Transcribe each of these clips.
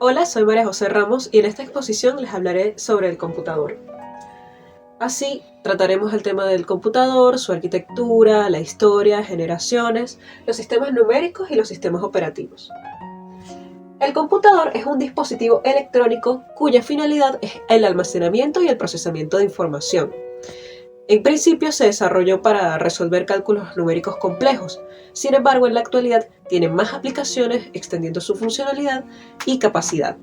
Hola, soy María José Ramos y en esta exposición les hablaré sobre el computador. Así, trataremos el tema del computador, su arquitectura, la historia, generaciones, los sistemas numéricos y los sistemas operativos. El computador es un dispositivo electrónico cuya finalidad es el almacenamiento y el procesamiento de información. En principio se desarrolló para resolver cálculos numéricos complejos, sin embargo en la actualidad tiene más aplicaciones extendiendo su funcionalidad y capacidad.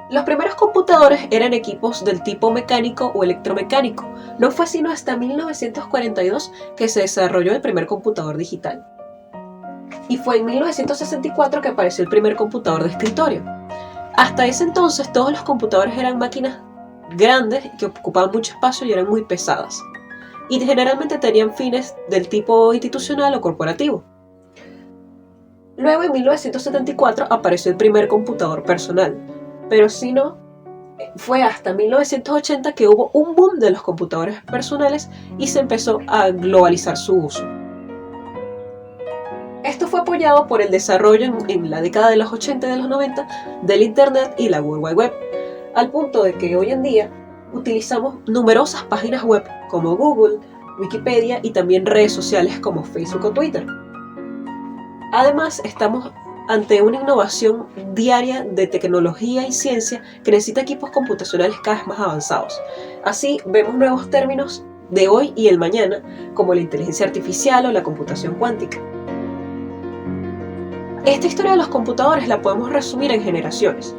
Los primeros computadores eran equipos del tipo mecánico o electromecánico. No fue sino hasta 1942 que se desarrolló el primer computador digital. Y fue en 1964 que apareció el primer computador de escritorio. Hasta ese entonces todos los computadores eran máquinas grandes que ocupaban mucho espacio y eran muy pesadas. Y generalmente tenían fines del tipo institucional o corporativo. Luego en 1974 apareció el primer computador personal. Pero si no, fue hasta 1980 que hubo un boom de los computadores personales y se empezó a globalizar su uso. Esto fue apoyado por el desarrollo en la década de los 80 y de los 90 del Internet y la World Wide Web, al punto de que hoy en día utilizamos numerosas páginas web como Google, Wikipedia y también redes sociales como Facebook o Twitter. Además, estamos ante una innovación diaria de tecnología y ciencia que necesita equipos computacionales cada vez más avanzados. Así, vemos nuevos términos de hoy y el mañana, como la inteligencia artificial o la computación cuántica. Esta historia de los computadores la podemos resumir en generaciones.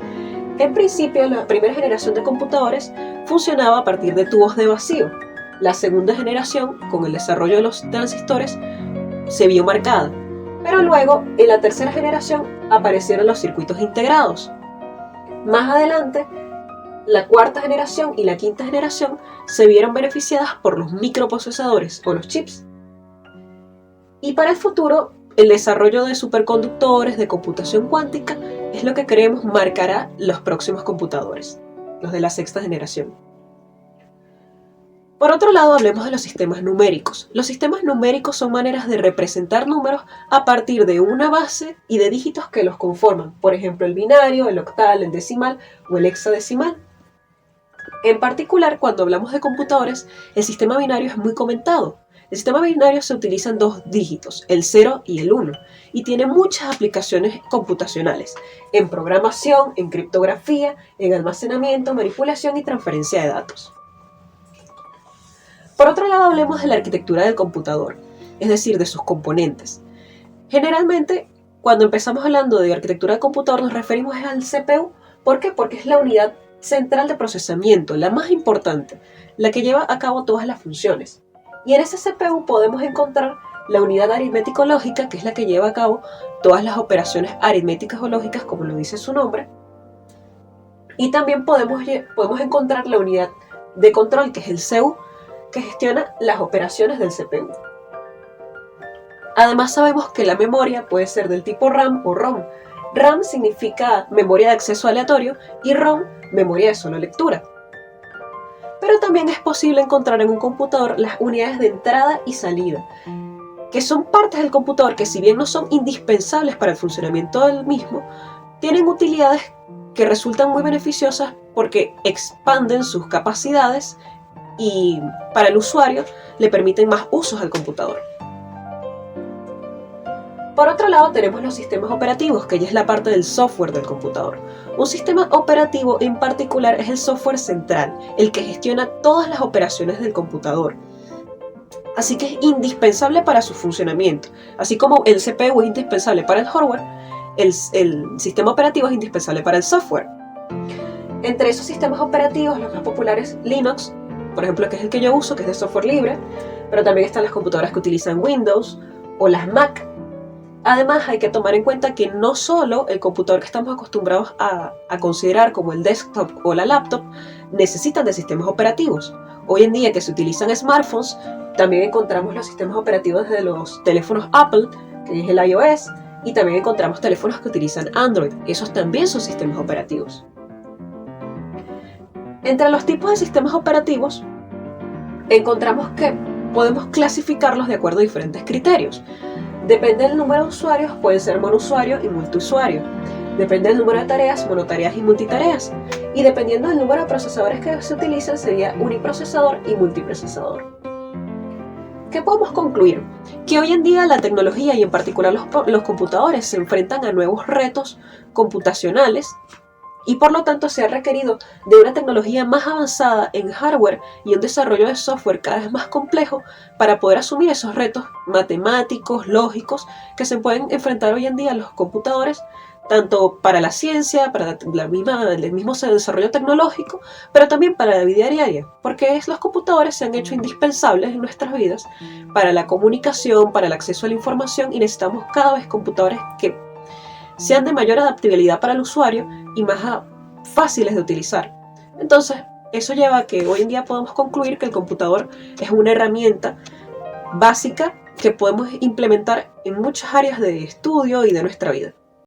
En principio, la primera generación de computadores funcionaba a partir de tubos de vacío. La segunda generación, con el desarrollo de los transistores, se vio marcada. Pero luego, en la tercera generación, aparecieron los circuitos integrados. Más adelante, la cuarta generación y la quinta generación se vieron beneficiadas por los microprocesadores o los chips. Y para el futuro, el desarrollo de superconductores, de computación cuántica, es lo que creemos marcará los próximos computadores, los de la sexta generación. Por otro lado, hablemos de los sistemas numéricos. Los sistemas numéricos son maneras de representar números a partir de una base y de dígitos que los conforman, por ejemplo el binario, el octal, el decimal o el hexadecimal. En particular, cuando hablamos de computadores, el sistema binario es muy comentado. El sistema binario se utiliza en dos dígitos, el 0 y el 1, y tiene muchas aplicaciones computacionales, en programación, en criptografía, en almacenamiento, manipulación y transferencia de datos. Por otro lado, hablemos de la arquitectura del computador, es decir, de sus componentes. Generalmente, cuando empezamos hablando de arquitectura del computador, nos referimos al CPU. ¿Por qué? Porque es la unidad central de procesamiento, la más importante, la que lleva a cabo todas las funciones. Y en ese CPU podemos encontrar la unidad aritmético-lógica, que es la que lleva a cabo todas las operaciones aritméticas o lógicas, como lo dice su nombre. Y también podemos encontrar la unidad de control, que es el CPU, que gestiona las operaciones del CPU. Además sabemos que la memoria puede ser del tipo RAM o ROM. RAM significa memoria de acceso aleatorio y ROM, memoria de solo lectura. Pero también es posible encontrar en un computador las unidades de entrada y salida, que son partes del computador que, si bien no son indispensables para el funcionamiento del mismo, tienen utilidades que resultan muy beneficiosas porque expanden sus capacidades y para el usuario le permiten más usos al computador. Por otro lado, tenemos los sistemas operativos, que ya es la parte del software del computador. Un sistema operativo en particular es el software central, el que gestiona todas las operaciones del computador. Así que es indispensable para su funcionamiento. Así como el CPU es indispensable para el hardware, el sistema operativo es indispensable para el software. Entre esos sistemas operativos, los más populares, Linux, por ejemplo, que es el que yo uso, que es de software libre, pero también están las computadoras que utilizan Windows o las Mac. Además, hay que tomar en cuenta que no solo el computador que estamos acostumbrados a considerar como el desktop o la laptop necesitan de sistemas operativos. Hoy en día que se utilizan smartphones, también encontramos los sistemas operativos de los teléfonos Apple, que es el iOS, y también encontramos teléfonos que utilizan Android. Esos también son sistemas operativos. Entre los tipos de sistemas operativos, encontramos que podemos clasificarlos de acuerdo a diferentes criterios. Depende del número de usuarios, pueden ser monousuario y multiusuario. Depende del número de tareas, monotareas y multitareas. Y dependiendo del número de procesadores que se utilicen, sería uniprocesador y multiprocesador. ¿Qué podemos concluir? Que hoy en día la tecnología y en particular los computadores se enfrentan a nuevos retos computacionales y por lo tanto se ha requerido de una tecnología más avanzada en hardware y un desarrollo de software cada vez más complejo para poder asumir esos retos matemáticos, lógicos, que se pueden enfrentar hoy en día los computadores, tanto para la ciencia, para el mismo desarrollo tecnológico, pero también para la vida diaria, porque los computadores se han hecho indispensables en nuestras vidas para la comunicación, para el acceso a la información, y necesitamos cada vez computadores que sean de mayor adaptabilidad para el usuario y más fáciles de utilizar. Entonces, eso lleva a que hoy en día podemos concluir que el computador es una herramienta básica que podemos implementar en muchas áreas de estudio y de nuestra vida.